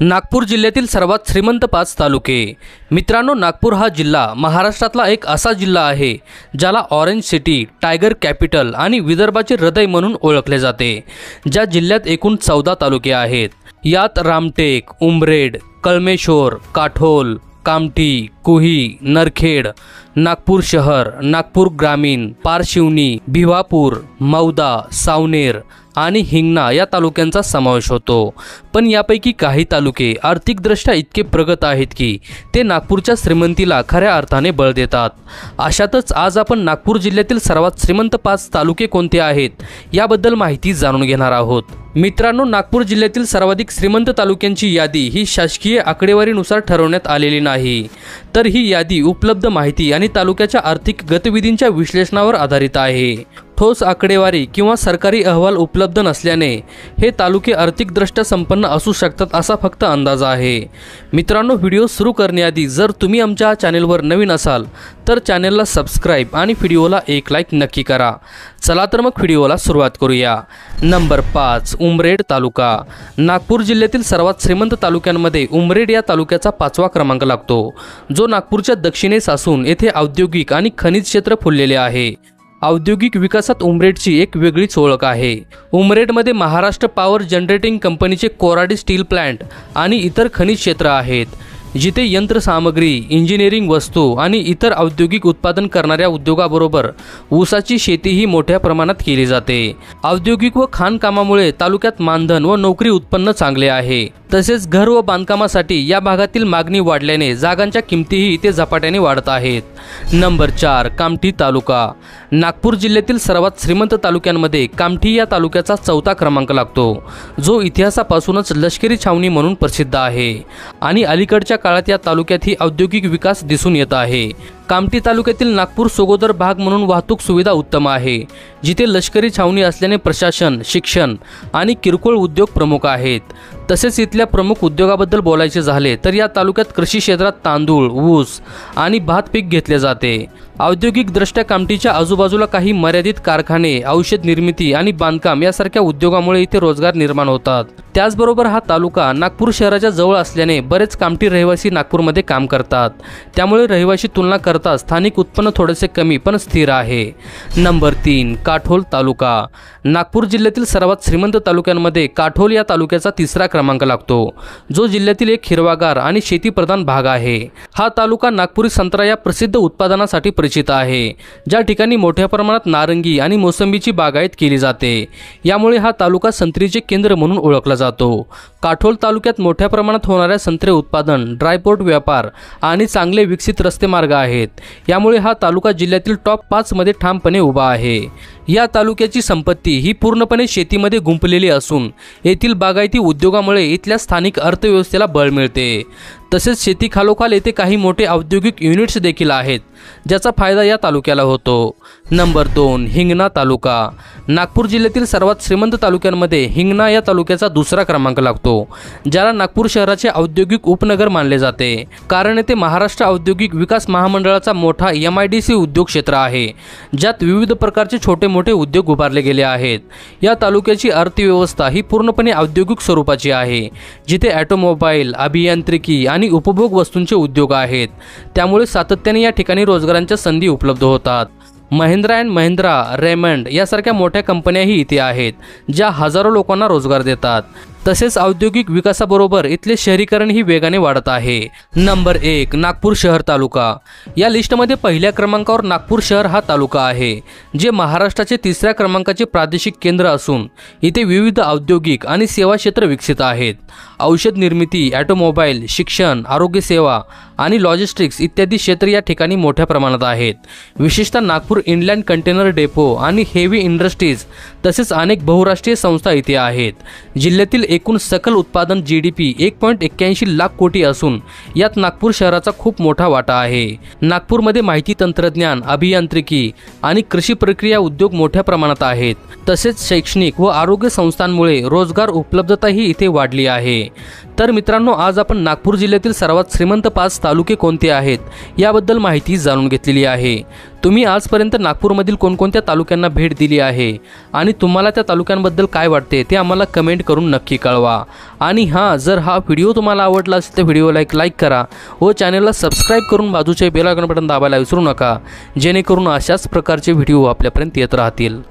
नागपूर जिल्ह्यातील सर्वात श्रीमंत 5 तालुके। मित्रांनो, नागपूर हा जिल्हा महाराष्ट्रातला एक असा जिल्हा आहे ज्याला ऑरेंज सिटी, टायगर कॅपिटल आणि विदर्भाचे हृदय म्हणून ओळखले जाते। ज्या जिल्ह्यात एकूण 14 तालुके आहेत। यात रामटेक, उमरेड, कळमेश्वर, काठोल, कामठी, कुही, नरखेड, नागपूर शहर, नागपूर ग्रामीण, पारशिवनी, भिवापूर, मौदा, सावनेर आणि हिंगणा या तालुक्यांचा समावेश होतो। पण यापैकी काही तालुके आर्थिकदृष्ट्या इतके प्रगत आहेत की ते नागपूरच्या श्रीमंतीला खऱ्या अर्थाने बळ देतात। अशातच आज आपण नागपूर जिल्ह्यातील सर्वात श्रीमंत 5 तालुके कोणते आहेत याबद्दल माहिती जाणून घेणार आहोत। मित्रांनो, नागपूर जिल्ह्यातील सर्वाधिक श्रीमंत तालुक्यांची यादी ही शासकीय आकडेवारीनुसार ठरवण्यात आलेली नाही, तर ही यादी उपलब्ध माहिती आणि तालुक्याच्या आर्थिक गतिविधींच्या विश्लेषणावर आधारित आहे। ठोस आकडेवारी किंवा सरकारी अहवाल उपलब्ध नसल्याने हे तालुके आर्थिकदृष्ट्या संपन्न असू शकतात असा फक्त अंदाज आहे। मित्रांनो, व्हिडिओ सुरू करण्याआधी जर तुम्ही आमच्या चॅनेलवर नवीन असाल तर चॅनेलला सबस्क्राइब आणि व्हिडिओला एक लाईक नक्की करा। चला तर मग व्हिडिओला सुरुवात करूया। नंबर 5, उमरेड तालुका। नागपूर जिल्ह्यातील सर्वात श्रीमंत तालुक्यांमध्ये उमरेड या तालुक्याचा 5वा क्रमांक लागतो, जो नागपूरच्या दक्षिणेस असून येथे औद्योगिक आणि खनिज क्षेत्र फुललेले आहे। औद्योगिक विकासात उमरेडची एक वेगळीच ओळख आहे। उमरेडमध्ये महाराष्ट्र पॉवर जनरेटिंग कंपनीचे कोराडी स्टील प्लांट आणि इतर खनिज क्षेत्र आहेत, जिथे यंत्रसामग्री, इंजिनिअरिंग वस्तू आणि इतर औद्योगिक उत्पादन करणाऱ्या उद्योगाबरोबर ऊसाची शेतीही मोठ्या प्रमाणात केली जाते। औद्योगिक व खाणकामामुळे तालुक्यात मानधन व नोकरी उत्पन्न चांगले आहे। तसेच घर व बांधकामासाठी या भागातील मागणी वाढल्याने जागांच्या किमतीही इथे झपाट्याने वाढत आहेत। नंबर 4, कामठी तालुका। नागपूर जिल्ह्यातील सर्वात श्रीमंत तालुक्यांमध्ये कामठी या तालुक्याचा 4था क्रमांक लागतो, जो इतिहासापासूनच लष्करी छावणी म्हणून प्रसिद्ध आहे आणि अलीकडच्या काळात या तालुक्यात ही औद्योगिक विकास दिसून येत आहे। कामठी तालुक्यातील नागपूर सोगोदर भाग म्हणून वाहतूक सुविधा उत्तम आहे, जिथे लष्करी छावणी असल्याने प्रशासन, शिक्षण आणि किरकोळ उद्योग प्रमुख आहेत। तसेच इथल्या प्रमुख उद्योगाबद्दल बोलायचे झाले तर या तालुक्यात कृषी क्षेत्रात तांदूळ, ऊस आणि भात पीक घेतले जाते। औद्योगिकदृष्ट्या कामठीच्या आजूबाजूला काही मर्यादित कारखाने, औषध निर्मिती आणि बांधकाम यासारख्या उद्योगामुळे इथे रोजगार निर्माण होतात। त्याचबरोबर हा तालुका नागपूर शहराच्या जवळ असल्याने बरेच कामठी रहिवासी नागपूरमध्ये काम करतात, त्यामुळे रहिवासी तुलना करता स्थानिक उत्पन्न थोडेसे कमी पण स्थिर आहे। नंबर 3, काठोल तालुका। नागपूर जिल्ह्यातील सर्वात श्रीमंत तालुक्यांमध्ये काठोल या तालुक्याचा 3रा क्रमांक लागतो, जो जिल्ह्यातील एक हिरवागार आणि शेतीप्रधान भाग आहे। हा तालुका नागपुरी संत्रा या प्रसिद्ध उत्पादनासाठी परिचित आहे, ज्या ठिकाणी मोठ्या प्रमाणात नारंगी आणि मोसंबीची बागायत केली जाते। यामुळे हा तालुका संत्रीचे केंद्र म्हणून ओळखला जातो। काठोल तालुक्यात मोठ्या प्रमाणात होणाऱ्या संत्रे उत्पादन, ड्रायपोर्ट व्यापार आणि चांगले विकसित रस्ते मार्ग आहेत। यामुळे हा तालुका जिल्ह्यातील टॉप 5 मध्ये ठामपणे उभा आहे। या तालुक्याची संपत्ती ही पूर्णपणे शेतीमध्ये गुंफलेली असून येथील बागायती उद्योगामुळे इथल्या स्थानिक अर्थव्यवस्थेला बळ मिळते। तसेच शेती खालोखाल येथे काही मोठे औद्योगिक युनिट्स देखील आहेत, ज्याचा फायदा या तालुक्याला होतो। नंबर 2, हिंगणा तालुका। नागपूर जिल्ह्यातील सर्वात श्रीमंत तालुक्यांमध्ये हिंगणा या तालुक्याचा 2रा क्रमांक लागतो, ज्याला नागपूर शहराचे औद्योगिक उपनगर मानले जाते, कारण येथे महाराष्ट्र औद्योगिक विकास महामंडळाचा मोठा MIDC उद्योग क्षेत्र आहे, ज्यात विविध प्रकारचे छोटे मोठे उद्योग उभारले गेले आहेत। या तालुक्याची अर्थव्यवस्था ही पूर्णपणे औद्योगिक स्वरूपाची आहे, जिथे ऑटोमोबाईल, अभियांत्रिकी आणि उपभोग वस्तूंचे उद्योग आहेत। त्यामुळे सातत्याने या ठिकाणी रोजगारांच्या संधी उपलब्ध होतात। महिंद्रा अँड महिंद्रा, रेमंड यासारख्या मोठ्या कंपन्याही इथे आहेत, ज्या हजारो लोकांना रोजगार देतात। तसेच औद्योगिक विकासाबरोबर इथले शहरीकरणही वेगाने वाढत आहे। नंबर 1, नागपूर शहर तालुका। या लिस्टमध्ये पहिल्या क्रमांकावर नागपूर शहर हा तालुका आहे, जे महाराष्ट्राचे 3ऱ्या क्रमांकाचे प्रादेशिक केंद्र असून इथे विविध औद्योगिक आणि सेवा क्षेत्र विकसित आहेत। औषध निर्मिती, ऑटोमोबाईल, शिक्षण, आरोग्य सेवा आणि लॉजिस्टिक्स इत्यादी क्षेत्र या ठिकाणी मोठ्या प्रमाणात आहेत। विशेषतः नागपूर इनलँड कंटेनर डेपो आणि हेवी इंडस्ट्रीज तसेच अनेक बहुराष्ट्रीय संस्था इथे आहेत। जिल्ह्यातील एकूण सकल उत्पादन GDP 1.81 लाख कोटी असून यात नागपूर शहराचा खूप मोठा वाटा आहे। नागपूरमध्ये माहिती तंत्रज्ञान, अभियांत्रिकी आणि कृषी प्रक्रिया उद्योग मोठ्या प्रमाणात आहेत। तसेच शैक्षणिक व आरोग्य संस्थांमुळे रोजगार उपलब्धताही इथे वाढली आहे। तर मित्रांनो, आज आपण नागपूर जिल्ह्यातील सर्वात श्रीमंत 5 तालुके कोणते आहेत याबद्दल माहिती जाणून घेतलेली आहे। तुम्ही आजपर्यंत नागपूरमधील कोणकोणत्या तालुक्यांना भेट दिली आहे आणि तुम्हाला त्या तालुक्यांबद्दल काय वाटते ते आम्हाला कमेंट करून नक्की कळवा। आणि हां, जर हा व्हिडिओ तुम्हाला आवडला असेल तर व्हिडिओला एक लाईक करा व चॅनलला सबस्क्राईब करून बाजूचे बेल आयकॉन बटन दाबायला विसरू नका, जेणेकरून अशाच प्रकारचे व्हिडिओ आपल्यापर्यंत येत राहतील।